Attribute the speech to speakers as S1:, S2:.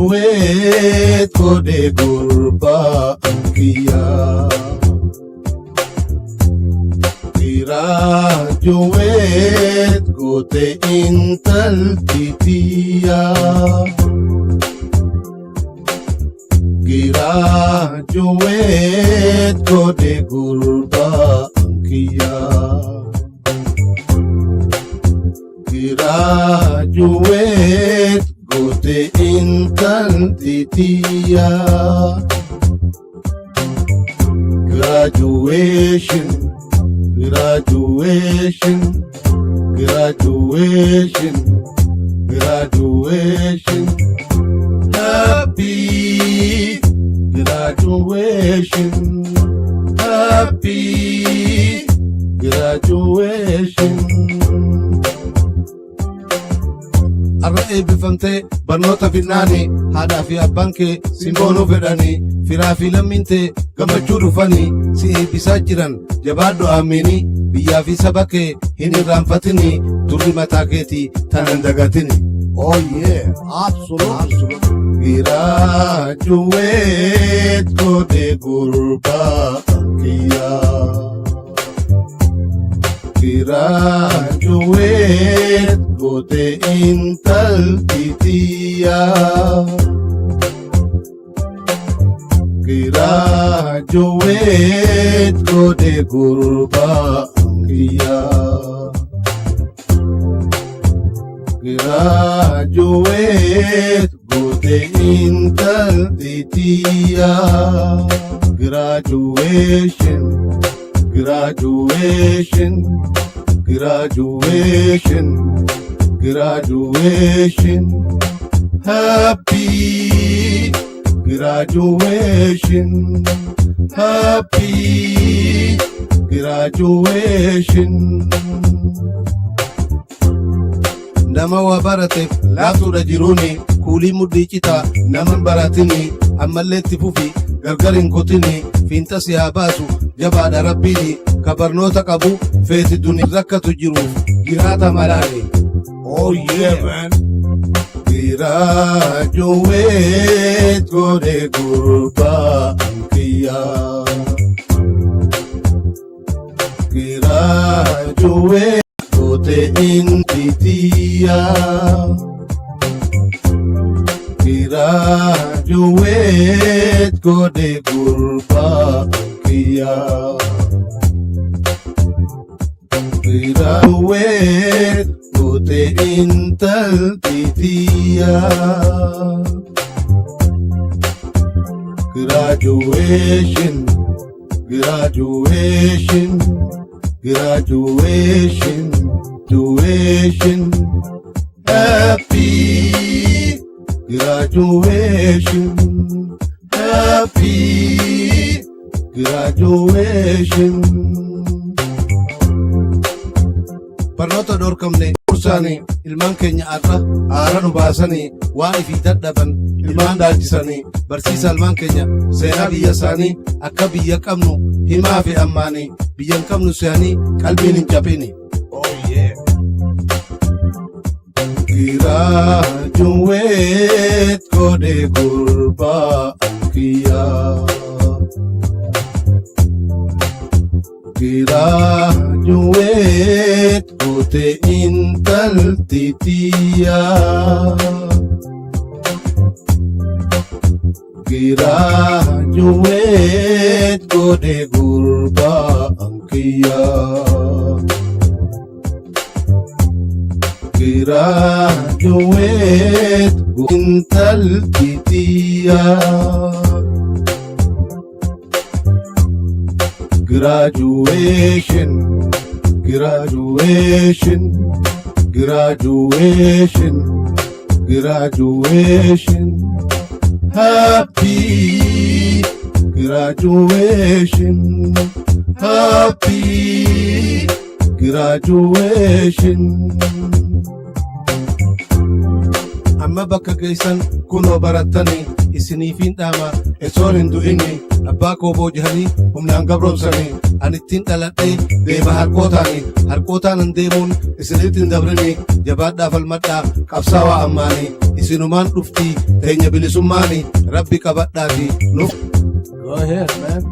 S1: graduate kode gurba ankiya graduate kote intal titiya graduate kode gurba ankiya graduate kote intal titiya graduation graduation graduation graduation happy graduation happy graduation الرأي بفمتي برنوتا في الناني هذا في أبانكي سيمبونو فداني فرافي لمنتي كما تشورو فاني سي بساجران جبادو أميني بيا في سبكي هني رامفتني توري متاكيتي تنندغتني. Oh yeah, absolutely. Graduate kode gurba ankiya graduate kote intal titiya graduate kode gurba ankiya graduate kote intal titiya graduation graduation graduation graduation happy graduation happy graduation nama wa barateef laaftuudha jiruuni kuulii muddii citaa naman baratini ammalleetti fufi gargarin kutini fiinta si haa baasu jabaadha rabbiini kabarnoota qabu feeti duni rakkatu jiruuf jiraata malaani. Oh yeah man. Graduate kode gurba ankiya graduate kote intitiya graduate kode gurba ankiya graduate kote intal titiya graduation graduation graduation graduation happy graduation happy graduation. Barnoota dorkamne kursani ilmaan keenya aara nu baasanii waan ifii dadhaban ilmaan daachisanii barsiisa ilmaan keenya seenaa biyya isaanii akka biyya qabnu himaa fi ammaanii biyyan qabnu se'anii qalbiin hin cabini. Oh yeah. Graduate kode gurba ankiya graduate kote intal titiya graduate kode gurba ankiya graduate intal titiya graduation graduation graduation graduation happy graduation happy graduation. Amma bakka geessan kunoo barattanii isiniifin dhaama esoon hin du'inni abbaa koo boojihanii humnaan gabroomsanii anittiin dhaladhee deema harkootaanii harqootaan hin deemuun isinitti hin dabrini jabaadhaa falmadhaa qabsaawaa ammaanii isinumaan dhuftii teenya bilisummaanii rabbi qabadhaafi nuuf.
S2: Go ahead, man.